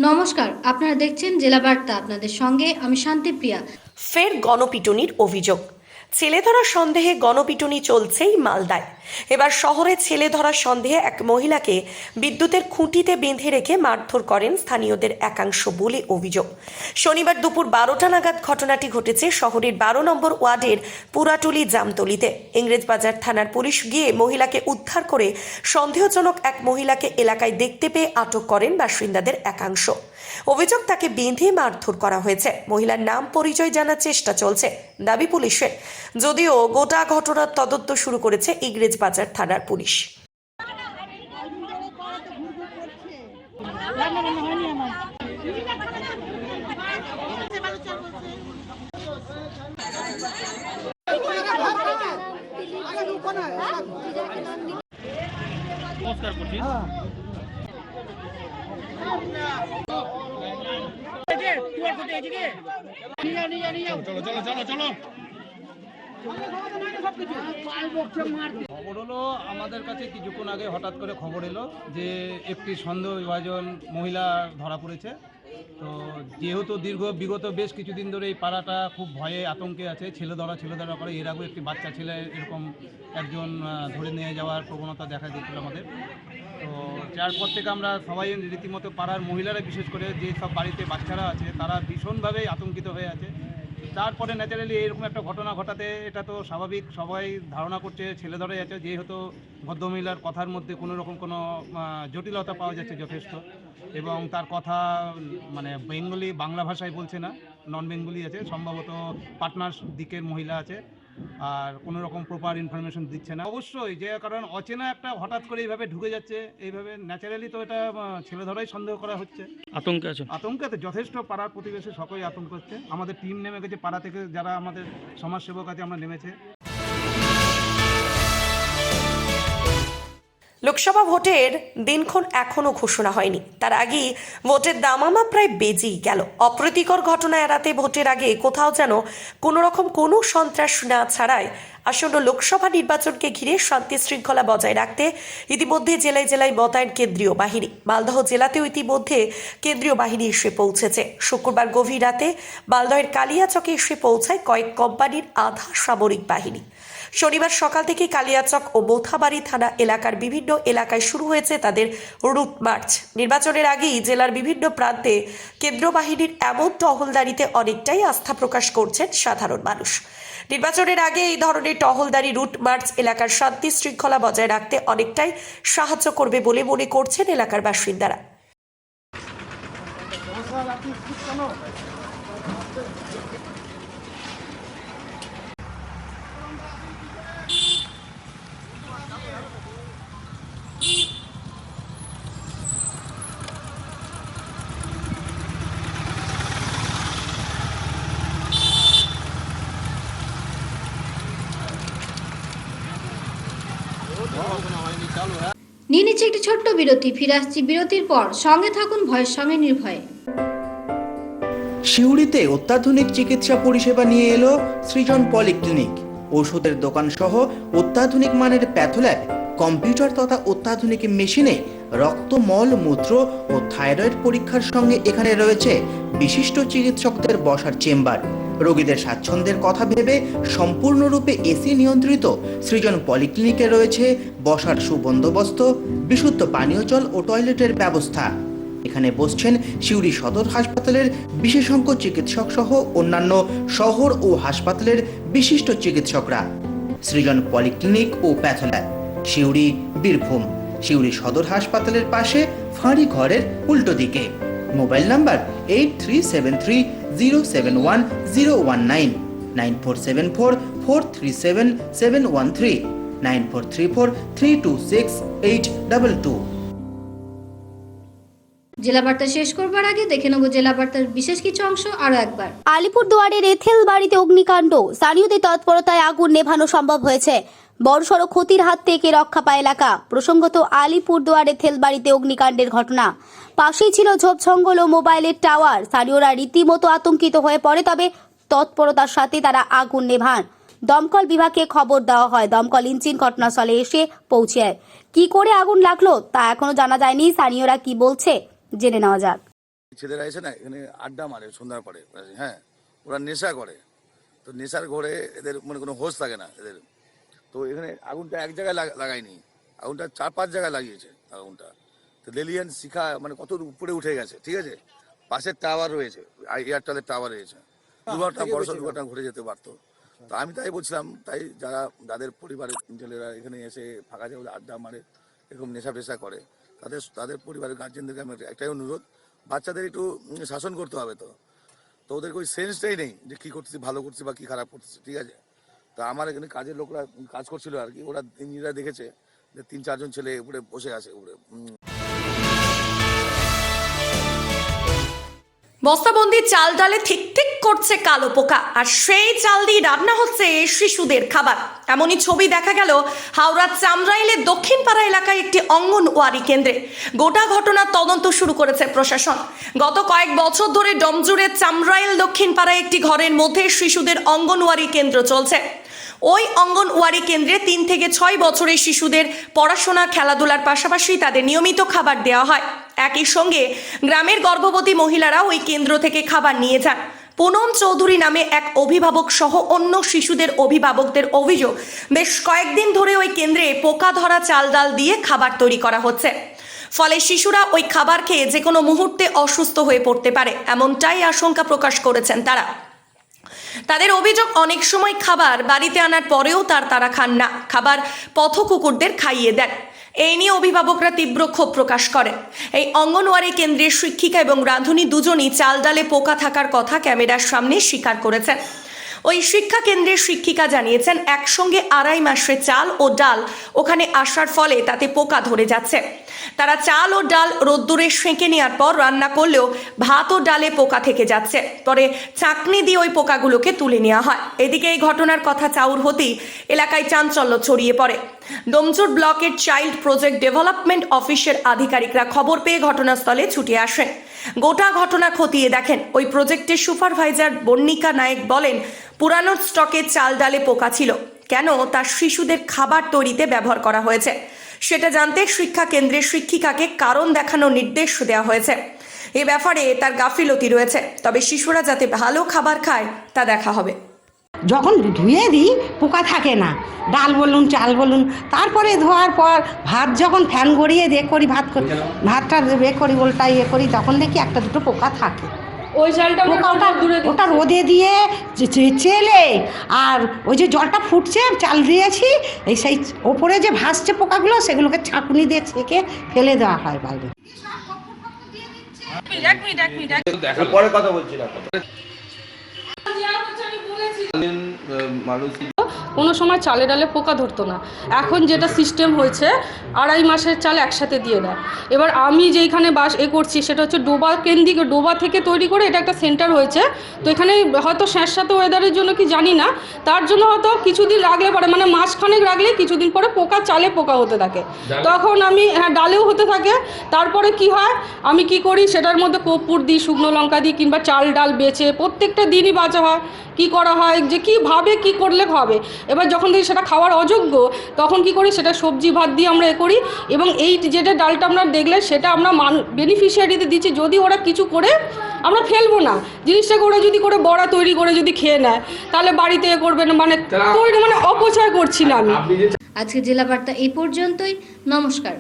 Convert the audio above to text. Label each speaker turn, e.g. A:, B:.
A: নমস্কার, আপনারা দেখছেন জেলা বার্তা। আপনাদের সঙ্গে আমি শান্তিপ্রিয়া।
B: ফের গণপিটুনির অভিযোগ। ছেলে ধরার সন্দেহে গণপিটুনি চলছেই মালদায়। এবার শহরে ছেলে ধরার সন্দেহে এক মহিলাকে বিদ্যুতের খুঁটিতে বেঁধে রেখে মারধর করেন স্থানীয়দের একাংশ বলে অভিযোগ। শনিবার দুপুর 12টা নাগাদ ঘটনাটি ঘটেছে শহরের 12 নম্বর ওয়ার্ডের পুরাটুলি জামতলিতে। ইংরেজবাজার থানার পুলিশ গিয়ে মহিলাকে উদ্ধার করে সন্দেহজনক এক মহিলাকে এলাকায় দেখতে পেয়ে আটক করেন বাসিন্দাদের একাংশ। অভিযোগ, তাকে বেঁধে মারধর করা হয়েছে। মহিলার নাম পরিচয় জানার চেষ্টা চলছে দাবি পুলিশের, যদিও গোটা ঘটনার তদন্ত শুরু করেছে ইংরেজবাজার থানার পুলিশ।
C: নমস্কার করছি। খবর হলো আমাদের কাছে কিছুক্ষণ আগে হঠাৎ করে খবর এলো যে একটি সন্দেহভাজন মহিলা ধরা পড়েছে। তো যেহেতু বিগত বেশ কিছুদিন ধরে এই পাড়াটা খুব ভয়ে আতঙ্কে আছে, ছেলে ধরা করে। এর আগেও একটি বাচ্চা ছেলে এরকম একজন ধরে নিয়ে যাওয়ার প্রবণতা দেখা দিচ্ছিল আমাদের। তো যার পর থেকে আমরা সবাই রীতিমতো পাড়ার মহিলারা, বিশেষ করে যে সব বাড়িতে বাচ্চারা আছে, তারা ভীষণভাবে আতঙ্কিত হয়ে আছে। তারপরে ন্যাচারালি এরকম একটা ঘটনা ঘটাতে এটা তো স্বাভাবিক, সবাই ধারণা করছে ছেলে ধরে যাচ্ছে। যেহেতু ভদ্রমহিলার কথার মধ্যে কোনো রকম কোনো জটিলতা পাওয়া যাচ্ছে যথেষ্ট, এবং তার কথা মানে বাংলা ভাষায় বলছে না, নন বেঙ্গলি আছে, সম্ভবত পাটনার দিকের মহিলা আছে, আর কোনো রকম প্রপার ইনফরমেশন দিচ্ছে না। অবশ্যই, যে কারণ অচেনা একটা হঠাৎ করে এইভাবে ঢুকে যাচ্ছে, এইভাবে ন্যাচারালি তো এটা ছেলে ধরাই সন্দেহ করা হচ্ছে। আতঙ্কে তো যথেষ্ট, পাড়ার প্রতিবেশী সকলেই আতঙ্ক হচ্ছে। আমাদের টিম নেমে গেছে, পাড়া থেকে যারা আমাদের সমাজসেবক আছে আমরা নেমেছে।
B: লোকসভা ভোটের দিনক্ষণ এখনও ঘোষণা হয়নি, তার আগেই ভোটের দামামা প্রায় বেজেই গেল। অপ্রীতিকর ঘটনা এড়াতে ভোটের আগে কোথাও যেন কোনো রকম কোনো সন্ত্রাস না ছাড়াই আসন্ন লোকসভা নির্বাচনকে ঘিরে শান্তি শৃঙ্খলা বজায় রাখতে ইতিমধ্যে জেলায় জেলায় মোতায়েন কেন্দ্রীয় বাহিনী। মালদহ জেলাতেও ইতিমধ্যে কেন্দ্রীয় বাহিনী এসে পৌঁছেছে। শুক্রবার গভীর রাতে মালদহের কালিয়াচকে এসে পৌঁছায় কয়েক কোম্পানির আধা সামরিক বাহিনী। শনিবার সকাল থেকে কালিয়াচক ও মোথাবাড়ি থানা এলাকার বিভিন্ন এলাকায় শুরু হয়েছে তাদের রুট মার্চ। নির্বাচনের আগেই জেলার বিভিন্ন প্রান্তে কেন্দ্রীয় বাহিনীর এমন টহলদারিতে অনেকটাই আস্থা প্রকাশ করছেন সাধারণ মানুষ। নির্বাচনের আগে এই ধরনের টহলদারি রুট মার্চ এলাকার শান্তি শৃঙ্খলা বজায় রাখতে অনেকটাই সাহায্য করবে বলে মনে করছেন এলাকার বাসিন্দারা।
A: নিয়ে নিচ্ছে একটি ছোট্ট বিরতি। ফিরে আসছি বিরতির পর। সঙ্গে থাকুন ভয়ের সঙ্গে নির্ভয়ে।
D: সিউড়িতে অত্যাধুনিক চিকিৎসা পরিষেবা নিয়ে এলো সৃজন পলিক্লিনিক। ওষুধের দোকান সহ অত্যাধুনিক মানের প্যাথোল্যাব, কম্পিউটার তথা অত্যাধুনিক মেশিনে রক্ত, মল, মূত্র ও থাইরয়েড পরীক্ষার সঙ্গে এখানে রয়েছে বিশিষ্ট চিকিৎসকদের বসার চেম্বার। রোগীদের স্বাচ্ছন্দ্যের কথা ভেবে সম্পূর্ণরূপে এসি নিয়ন্ত্রিত সৃজন পলিক্লিনিকে রয়েছে বসার সুবন্দোবস্ত, বিশুদ্ধ পানীয় জল ও টয়লেটের ব্যবস্থা। এখানে বসছেন সিউড়ি সদর হাসপাতালের বিশেষজ্ঞ চিকিৎসক সহ অন্যান্য শহর ও হাসপাতালের বিশিষ্ট চিকিৎসকরা। সৃজন পলিক্লিনিক ও প্যাথোল্যাব, সিউড়ি, বীরভূম। সিউড়ি সদর হাসপাতালের পাশে ফাঁড়ি ঘরের উল্টো দিকে। Mobile number 8373071019, 9474437713, 9434326822।
A: জেলা বার্তা শেষ করবার আগে দেখে নেব জেলা বার্তার বিশেষ কিছু অংশ আরো একবার।
E: আলিপুরদুয়ারের এথেল বাড়িতে অগ্নিকাণ্ড, স্থানীয়দের তৎপরতায় আগুন নেভানো সম্ভব হয়েছে। বড়সড় ক্ষতির হাত থেকে রক্ষা পায় এলাকা। প্রসঙ্গত, আলিপুরদুয়ারে এথেল বাড়িতে অগ্নিকাণ্ডের ঘটনা। পাশেই ছিল ঝোপ জঙ্গল ও মোবাইলের টাওয়ার। স্থানীয়রা রীতিমতো আতঙ্কিত হয়ে পড়ে, তবে তৎপরতার সাথে তারা আগুন নেভান। দমকল বিভাগকে খবর দেওয়া হয়। দমকল ইঞ্জিন ঘটনাস্থলে এসে পৌঁছায়। কি করে আগুন লাগলো তা এখনো জানা যায়নি। স্থানীয়রা কি বলছে জেনে নেওয়া যাক।
F: ছেলেরা এসে না এখানে আড্ডা মারে সন্ধ্যার পরে, হ্যাঁ ওরা নেশা করে, তো নেশার ঘরে এদের মানে কোনো হোশ থাকে না এদের। তো এখানে আগুনটা এক জায়গায় লাগায়নি, আগুনটা 4-5 জায়গায় লাগিয়েছে আগুনটা। তো লেলিয়ান শিখা মানে কত উপরে উঠে গেছে, ঠিক আছে, পাশের টাওয়ার রয়েছে, এয়ারটেলের টাওয়ার রয়েছে, দুর্ঘটনা বড় দুর্ঘটনা ঘটে যেতে পারতো। তো আমি তাই বলছিলাম, তাই যাদের পরিবারের ছেলেরা এখানে এসে ফাঁকা জায়গায় আড্ডা মারে, এরকম নেশা ফেশা করে, তাদের পরিবারের গার্জেনদেরকে আমি একটাই অনুরোধ, বাচ্চাদের একটু শাসন করতে হবে। তো ওদেরকে ওই সেন্সটাই নেই যে কী করতেছি, ভালো করছি বা কী খারাপ করতেছি, ঠিক আছে। তো আমার এখানে কাজের লোকরা কাজ করছিল আর কি, ওরা ইঞ্জিনিয়ার দেখেছে যে 3-4 জন ছেলে উপরে বসে আছে উপরে।
B: বস্তাবন্দি চাল ডালে ঠিক ঠিক করছে কালো পোকা, আর সেই চাল দিয়ে রান্না হচ্ছে শিশুদের খাবার। এমনই ছবি দেখা গেল হাওড়ার চামরাইলের দক্ষিণ পাড়া এলাকায় একটি অঙ্গনওয়াড়ি কেন্দ্রে। গোটা ঘটনার তদন্ত শুরু করেছে প্রশাসন। গত কয়েক বছর ধরে ডমজুরের চামরাইল দক্ষিণ পাড়ায় একটি ঘরের মধ্যে শিশুদের অঙ্গনওয়াড়ি কেন্দ্র চলছে। ওই অঙ্গনওয়াড়ি কেন্দ্রে 3 থেকে 6 বছরের শিশুদের পড়াশোনা, খেলাধুলার পাশাপাশি তাদের নিয়মিত খাবার দেওয়া হয়। একই সঙ্গে গ্রামের গর্ভবতী মহিলারা ওই কেন্দ্র থেকে খাবার নিয়ে যান। পুনম চৌধুরী নামে এক অভিভাবক সহ অন্য শিশুদের অভিভাবকদের অভিযোগ, বেশ কয়েকদিন ধরে ওই কেন্দ্রে পোকা ধরা চাল ডাল দিয়ে খাবার তৈরি করা হচ্ছে। ফলে শিশুরা ওই খাবার খেয়ে যে কোনো মুহূর্তে অসুস্থ হয়ে পড়তে পারে, এমনটাই আশঙ্কা প্রকাশ করেছেন তারা। তাদের অভিযোগ, অনেক সময় খাবার বাড়িতে আনার পরেও তারা খান না, খাবার পথ কুকুরদের খাইয়ে দেন। এই নিয়ে অভিভাবকরা তীব্র ক্ষোভ প্রকাশ করেন। এই অঙ্গনওয়াড়ি কেন্দ্রের শিক্ষিকা এবং রাঁধুনি দুজনই চাল ডালে পোকা থাকার কথা ক্যামেরার সামনে স্বীকার করেছেন। ওই শিক্ষা কেন্দ্রের শিক্ষিকা জানিয়েছেন, একসঙ্গে 2.5 মাসের চাল ও ডাল ওখানে আসার ফলে তাতে পোকা ধরে যাচ্ছে। তারা চাল ও ডাল রোদ্দুরে সেঁকে নেওয়ার পর রান্না করলেও ভাত ও ডালে পোকা থেকে যাচ্ছে। পরে চাকনি দিয়ে ওই পোকাগুলোকে তুলে নেওয়া হয়। এদিকে এই ঘটনার কথা চাউর হতেই এলাকায় চাঞ্চল্য ছড়িয়ে পড়ে। ডোমজুর ব্লকের চাইল্ড প্রজেক্ট ডেভেলপমেন্ট অফিসের আধিকারিকরা খবর পেয়ে ঘটনাস্থলে ছুটে আসেন। গোটা ঘটনা খতিয়ে দেখেন। ওই প্রজেক্টের সুপারভাইজার বর্ণিকা নায়েক বলেন, পুরানো স্টকে চাল ডালে পোকা ছিল, কেন তা শিশুদের খাবার তৈরিতে ব্যবহার করা হয়েছে সেটা জানতে শিক্ষা কেন্দ্রের শিক্ষিকাকে কারণ দেখানোর নির্দেশ দেওয়া হয়েছে। এ ব্যাপারে তার গাফিলতি রয়েছে, তবে শিশুরা যাতে ভালো খাবার খায় তা দেখা হবে।
G: যখন ধুয়ে দিই পোকা থাকে না, ডাল বলুন চাল বলুন, তারপরে ধোয়ার পর ভাত যখন ফ্যান গড়িয়ে ভাতটা করি ওলটাই করি, তখন দেখি 1-2 পোকা থাকে।
H: ওই চালটা
G: ওটা রোদে দিয়ে চেলে, আর ওই যে জলটা ফুটছে চাল দিয়েছি, সেই ওপরে যে ভাসছে পোকাগুলো সেগুলোকে ছাঁকুনি দিয়ে ছেঁকে ফেলে দেওয়া হয় বাইরে।
I: পরে কথা বলছিলাম।
H: কোনো সময় চালে ডালে পোকা ধরতো না, এখন যেটা সিস্টেম হয়েছে 2.5 মাসের চাল একসাথে দিয়ে দেয়। এবার আমি যেইখানে করছি সেটা হচ্ছে ডোবা কেন্দ্রিক, ডোবা থেকে তৈরি করে এটা একটা সেন্টার হয়েছে। তো এখানে হয়তো স্যাঁতস্যাঁতে ওয়েদারের জন্য কি জানি না, তার জন্য হয়তো কিছুদিন রাখলে পরে, মানে মাসখানেক রাখলে কিছুদিন পরে চালে পোকা হতে থাকে। তখন আমি ডালেও হতে থাকে। তারপরে কি হয়, আমি কি করি, সেটার মধ্যে কর্পূর দিই, শুকনো লঙ্কা দিই, কিংবা চাল ডাল বেচে প্রত্যেকটা দিনই বাঁচা হয়। কি করা হয় যে কীভাবে কি করলে হবে, এবার যখন দেখি সেটা খাওয়ার অযোগ্য, তখন কি করি, সেটা সবজি ভাত দিয়ে আমরা করি। এবং এই যেটা ডালটা আমরা দেখলে সেটা আমরা বেনিফিশিয়ারিতে দিচ্ছি। যদি ওরা কিছু করে, আমরা ফেলবো না জিনিসটাকে, ওরা যদি করে বড়া তৈরি করে যদি খেয়ে নেয় তাহলে বাড়িতে করবে না, মানে অপচয় করছি না আমি।
A: আজকে জেলা বার্তা এই পর্যন্তই। নমস্কার।